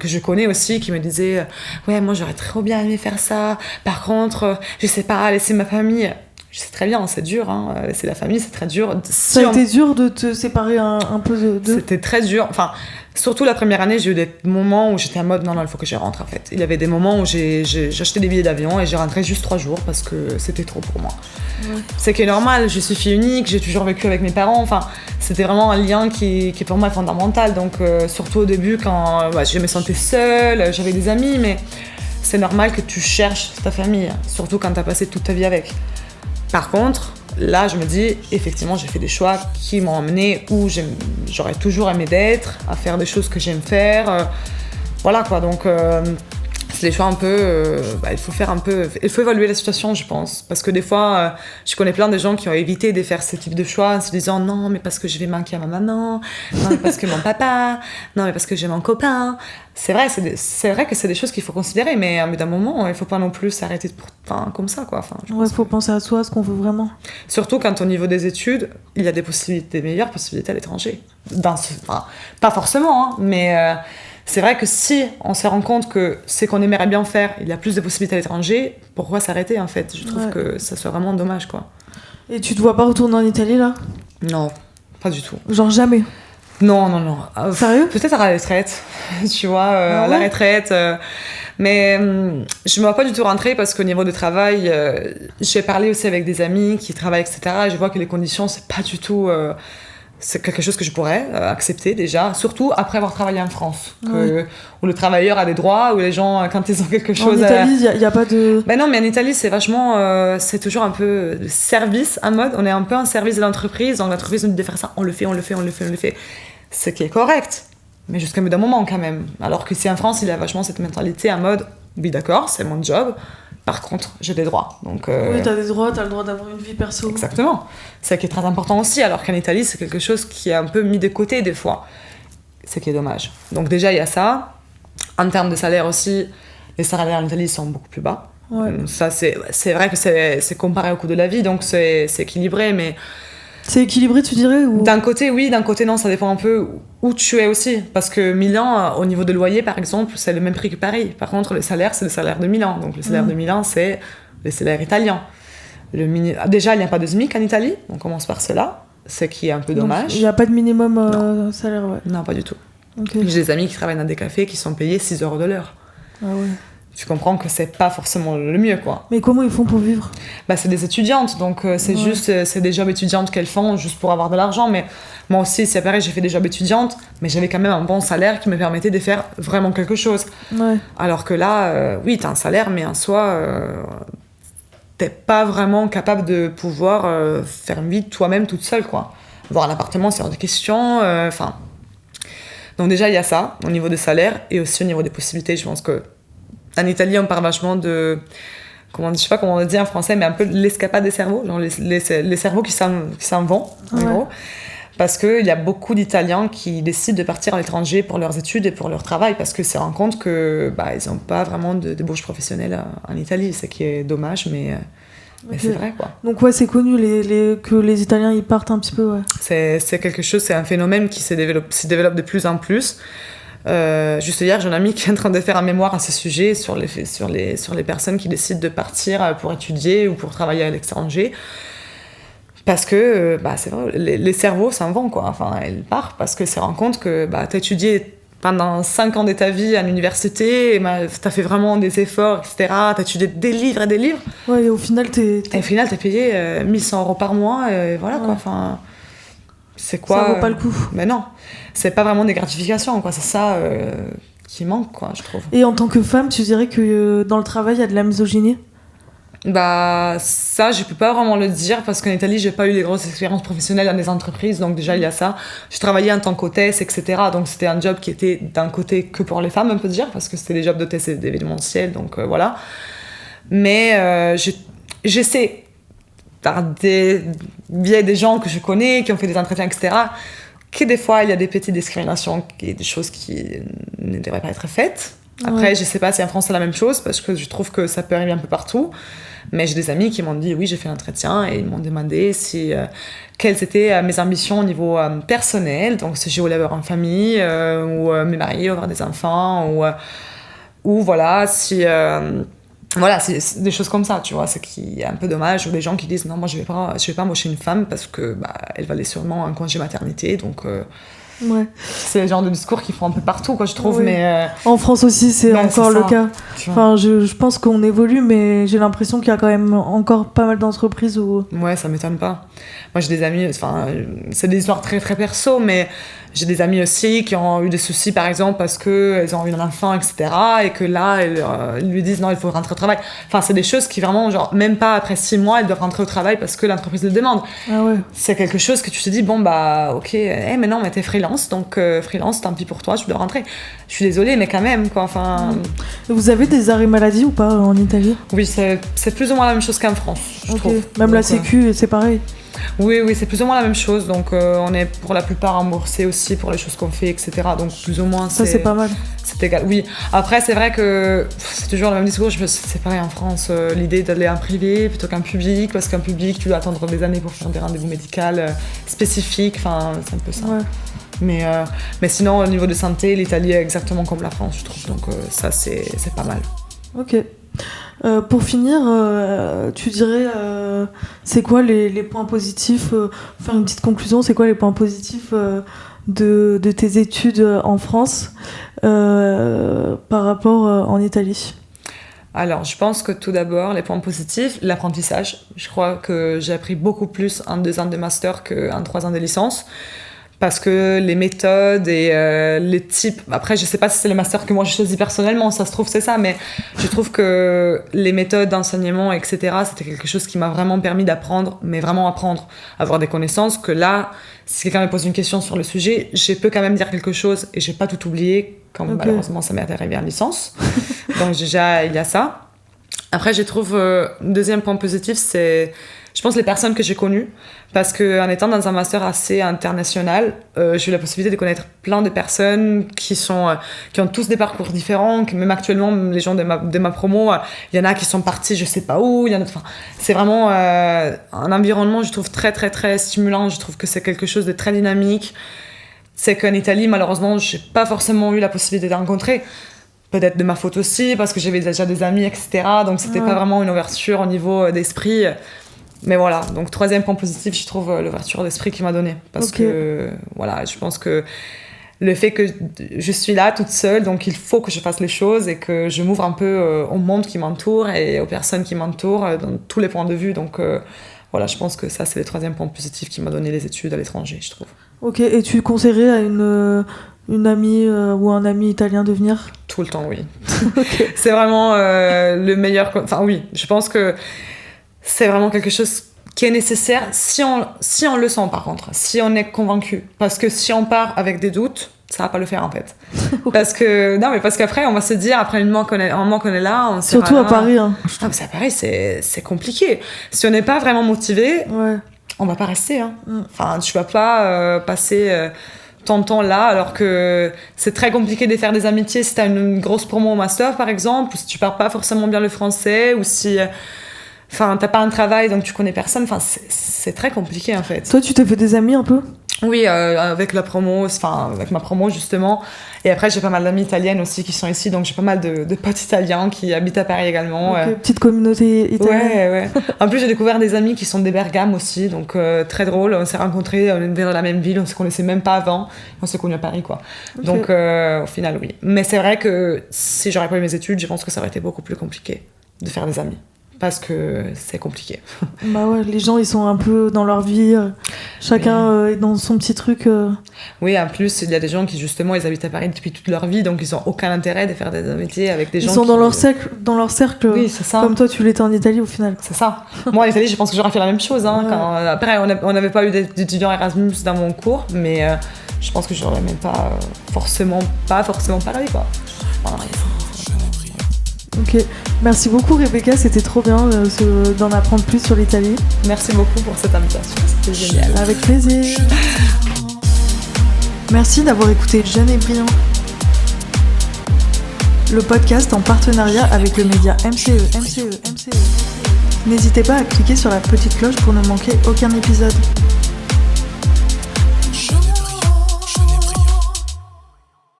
je connais aussi qui me disaient ouais, moi j'aurais trop bien aimé faire ça. Par contre, je sais pas, laisser ma famille. Je sais très bien, c'est dur, hein. Laisser la famille, c'est très dur. Ça a été dur de te séparer un peu de... C'était très dur. Enfin, surtout la première année, j'ai eu des moments où j'étais en mode non, il faut que je rentre en fait. Il y avait des moments où j'ai acheté des billets d'avion et j'ai rentré juste 3 jours parce que c'était trop pour moi. Ouais. C'est que normal, je suis fille unique, j'ai toujours vécu avec mes parents. Enfin, c'était vraiment un lien qui pour moi est fondamental. Donc, surtout au début, quand je me sentais seule, j'avais des amis, mais c'est normal que tu cherches ta famille, surtout quand tu as passé toute ta vie avec. Par contre, là, je me dis, effectivement, j'ai fait des choix qui m'ont amené où j'aurais toujours aimé d'être, à faire des choses que j'aime faire. Voilà quoi, donc c'est des choix un peu... il faut évaluer la situation, je pense. Parce que des fois, je connais plein de gens qui ont évité de faire ce type de choix en se disant non, mais parce que je vais manquer à ma maman, non, mais parce que mon papa, non, mais parce que j'ai mon copain. C'est vrai que c'est des choses qu'il faut considérer, mais d'un moment, il ne faut pas non plus s'arrêter comme ça, quoi. Enfin, il faut penser à soi, à ce qu'on veut vraiment. Surtout quand au niveau des études, il y a des meilleures possibilités à l'étranger. Pas forcément, hein, mais c'est vrai que si on se rend compte que c'est qu'on aimerait bien faire, il y a plus de possibilités à l'étranger, pourquoi s'arrêter, en fait? Je trouve que ça serait vraiment dommage, quoi. Et tu te vois pas retourner en Italie, là? Non, pas du tout. Genre jamais? Non. Sérieux? Peut-être à la retraite, tu vois, à la retraite. Mais je ne me vois pas du tout rentrer parce qu'au niveau du travail, j'ai parlé aussi avec des amis qui travaillent, etc. Et je vois que les conditions, c'est pas du tout... c'est quelque chose que je pourrais accepter déjà, surtout après avoir travaillé en France, où le travailleur a des droits, où les gens, quand ils ont quelque chose... En Italie, il n'y a pas de... Ben non, mais en Italie, c'est vachement... c'est toujours un peu service, en mode, on est un peu un service de l'entreprise, donc l'entreprise nous dit de faire ça, on le fait. Ce qui est correct, mais jusqu'à un moment quand même. Alors que si en France, il y a vachement cette mentalité en mode, oui d'accord, c'est mon job, par contre, j'ai des droits. Donc, oui, t'as des droits, t'as le droit d'avoir une vie perso. Exactement. C'est ce qui est très important aussi, alors qu'en Italie, c'est quelque chose qui est un peu mis de côté des fois. Ce qui est dommage. Donc déjà, il y a ça. En termes de salaire aussi, les salaires en Italie sont beaucoup plus bas. Ouais. Ça, c'est vrai que c'est comparé au coût de la vie, donc c'est équilibré, mais... C'est équilibré, tu dirais ou... D'un côté, oui, d'un côté, non, ça dépend un peu où tu es aussi. Parce que Milan, au niveau de loyer, par exemple, c'est le même prix que Paris. Par contre, le salaire, c'est le salaire de Milan. Donc, le salaire de Milan, c'est le salaire italien. Déjà, il n'y a pas de SMIC en Italie. On commence par cela, ce qui est un peu dommage. Il n'y a pas de minimum salaire, ouais. Non, pas du tout. Okay. J'ai des amis qui travaillent dans des cafés qui sont payés 6 € de l'heure. Ah ouais. Tu comprends que c'est pas forcément le mieux, quoi. Mais comment ils font pour vivre? C'est des étudiantes, donc c'est des jobs étudiantes qu'elles font juste pour avoir de l'argent. Mais moi aussi, c'est pareil, j'ai fait des jobs étudiantes, mais j'avais quand même un bon salaire qui me permettait de faire vraiment quelque chose. Ouais. Alors que là, oui, t'as un salaire, mais en soi, t'es pas vraiment capable de pouvoir faire une vie toi-même toute seule, quoi. Avoir un appartement, c'est hors de question. Enfin, donc déjà, il y a ça, au niveau des salaires, et aussi au niveau des possibilités. Je pense qu'en Italie, on parle vachement de... je sais pas comment on le dit en français, mais un peu l'escapade des cerveaux, genre les cerveaux qui s'en vont, en gros. Parce qu'il y a beaucoup d'Italiens qui décident de partir à l'étranger pour leurs études et pour leur travail, parce qu'ils se rendent compte qu'ils n'ont pas vraiment de bouche professionnelle en Italie, ce qui est dommage, mais c'est vrai, quoi. Donc c'est connu que les Italiens y partent un petit peu, ouais. C'est quelque chose, c'est un phénomène qui se développe de plus en plus. Juste hier, j'ai un ami qui est en train de faire un mémoire à ce sujet sur les personnes qui décident de partir pour étudier ou pour travailler à l'étranger. Parce que c'est vrai, les cerveaux s'en vont, quoi. Enfin, elles partent parce qu'elles se rendent compte que t'as étudié pendant 5 ans de ta vie à l'université, t'as fait vraiment des efforts, etc. T'as étudié des livres et des livres. Ouais, et au final, t'es payé 1100 € par mois, et voilà, quoi. Enfin, c'est quoi... Ça vaut pas le coup. Mais non, c'est pas vraiment des gratifications, quoi. C'est ça qui manque, quoi, je trouve. Et en tant que femme, tu dirais que dans le travail, il y a de la misogynie ? Ça, je peux pas vraiment le dire parce qu'en Italie, j'ai pas eu des grosses expériences professionnelles dans des entreprises, donc déjà il y a ça. J'ai travaillé en tant qu'hôtesse, etc. Donc c'était un job qui était d'un côté que pour les femmes, on peut dire, parce que c'était des jobs d'hôtesse et d'événementiel, donc voilà. Mais j'essaie, par via des gens que je connais, qui ont fait des entretiens, etc., que des fois il y a des petites discriminations, des choses qui ne devraient pas être faites. Après, je sais pas si en France c'est la même chose, parce que je trouve que ça peut arriver un peu partout. Mais j'ai des amis qui m'ont dit, oui, j'ai fait l'entretien, et ils m'ont demandé quelles étaient mes ambitions au niveau personnel, donc si je voulais avoir une famille, ou me marier, avoir des enfants, ou voilà, voilà, c'est des choses comme ça, tu vois, c'est qui est un peu dommage, ou des gens qui disent, non, moi je vais pas embaucher une femme parce que elle va aller sûrement un congé maternité, donc... Ouais. C'est le genre de discours qu'ils font un peu partout, quoi, je trouve. Oui. Mais en France aussi, c'est encore le cas. Enfin, je pense qu'on évolue, mais j'ai l'impression qu'il y a quand même encore pas mal d'entreprises où... Ouais, ça m'étonne pas. Moi, j'ai des amis, enfin, c'est des histoires très, très perso, mais j'ai des amis aussi qui ont eu des soucis, par exemple, parce qu'elles ont eu un enfant, etc., et que là, ils lui disent, non, il faut rentrer au travail. Enfin, c'est des choses qui vraiment, genre, même pas après 6 mois, elles doivent rentrer au travail parce que l'entreprise le demande. Ah ouais. C'est quelque chose que tu te dis, bon, ok, mais non, mais t'es freelance, donc freelance, tant pis pour toi, tu dois rentrer. Je suis désolée, mais quand même, quoi, enfin... Vous avez des arrêts maladie ou pas en Italie ? Oui, c'est plus ou moins la même chose qu'en France, je trouve. Même donc, la Sécu, c'est pareil ? Oui, c'est plus ou moins la même chose. Donc, on est pour la plupart remboursés aussi pour les choses qu'on fait, etc. Donc, plus ou moins, ça, c'est pas mal. C'est égal. Oui. Après, c'est vrai que c'est toujours le même discours. C'est pareil en France. L'idée d'aller en privé plutôt qu'en public, parce qu'en public, tu dois attendre des années pour faire des rendez-vous médicaux spécifiques. Enfin, c'est un peu ça. Ouais. Mais sinon, au niveau de santé, l'Italie est exactement comme la France, je trouve. Donc, ça, c'est pas mal. Ok. Pour finir, tu dirais, c'est quoi les points positifs, faire une petite conclusion, c'est quoi les points positifs de tes études en France par rapport en Italie ? Alors, je pense que tout d'abord, les points positifs, l'apprentissage. Je crois que j'ai appris beaucoup plus en 2 ans de master qu'en 3 ans de licence. Parce que les méthodes et les types... Après, je sais pas si c'est le master que moi j'ai choisi personnellement, ça se trouve c'est ça, mais je trouve que les méthodes d'enseignement, etc., c'était quelque chose qui m'a vraiment permis d'apprendre, mais vraiment apprendre, avoir des connaissances, que là, si quelqu'un me pose une question sur le sujet, je peux quand même dire quelque chose et j'ai pas tout oublié, comme malheureusement ça m'est arrivé en licence. Donc déjà, il y a ça. Après, je trouve, deuxième point positif, c'est... Je pense les personnes que j'ai connues, parce qu'en étant dans un master assez international, j'ai eu la possibilité de connaître plein de personnes qui ont tous des parcours différents, que même actuellement, les gens de ma promo, il y en a qui sont partis je sais pas où, c'est vraiment un environnement, je trouve, très, très, très stimulant. Je trouve que c'est quelque chose de très dynamique. C'est qu'en Italie, malheureusement, j'ai pas forcément eu la possibilité de rencontrer. Peut-être de ma faute aussi, parce que j'avais déjà des amis, etc. Donc, c'était pas vraiment une ouverture au niveau d'esprit. Mais voilà, donc 3e point positif, je trouve l'ouverture d'esprit qu'il m'a donné. Parce que, voilà, je pense que le fait que je suis là toute seule, donc il faut que je fasse les choses et que je m'ouvre un peu au monde qui m'entoure et aux personnes qui m'entourent dans tous les points de vue. Donc voilà, je pense que ça, c'est le 3e point positif qui m'a donné les études à l'étranger, je trouve. Ok, et tu conseillerais à une amie ou un ami italien de venir ? Tout le temps, oui. C'est vraiment le meilleur... Enfin oui, je pense que c'est vraiment quelque chose qui est nécessaire si on le sent, par contre, si on est convaincu. Parce que si on part avec des doutes, ça va pas le faire, en fait. Parce qu'après, on va se dire, après un moment qu'on est là, on surtout à Paris. Hein. Ah, mais à Paris, c'est compliqué. Si on n'est pas vraiment motivé, on va pas rester. Hein. Enfin, tu vas pas passer ton temps là, alors que c'est très compliqué de faire des amitiés si t'as une grosse promo au master, par exemple, ou si tu parles pas forcément bien le français, ou si... Enfin, t'as pas un travail, donc tu connais personne. Enfin, c'est très compliqué, en fait. Toi, tu t'es fait des amis un peu ? Oui, avec la promo, avec ma promo, justement. Et après, j'ai pas mal d'amis italiennes aussi qui sont ici, donc j'ai pas mal de potes italiens qui habitent à Paris également. Okay, petite communauté italienne. Ouais. En plus, j'ai découvert des amis qui sont des Bergame aussi, donc très drôle. On s'est rencontrés, on était dans la même ville, on se connaissait même pas avant. On s'est connus à Paris, quoi. Okay. Donc, au final, oui. Mais c'est vrai que si j'aurais pas eu mes études, je pense que ça aurait été beaucoup plus compliqué de faire des amis. Parce que c'est compliqué. Bah ouais, les gens ils sont un peu dans leur vie, chacun est dans son petit truc. Oui, en plus il y a des gens qui justement ils habitent à Paris depuis toute leur vie, donc ils ont aucun intérêt de faire des amitiés avec des gens qui sont dans leur cercle. Oui, c'est ça. Comme toi tu l'étais en Italie au final. C'est ça. Moi en Italie je pense que j'aurais fait la même chose. Hein, ouais. Après on n'avait pas eu d'étudiants Erasmus dans mon cours, mais je pense que j'aurais même pas forcément parlé, quoi. Enfin, Ok, merci beaucoup Rebecca, c'était trop bien d'en apprendre plus sur l'Italie. Merci beaucoup pour cette invitation, c'était génial. Avec plaisir. Merci d'avoir écouté Jeune et Brillant, le podcast en partenariat avec le média MCE. N'hésitez pas à cliquer sur la petite cloche pour ne manquer aucun épisode.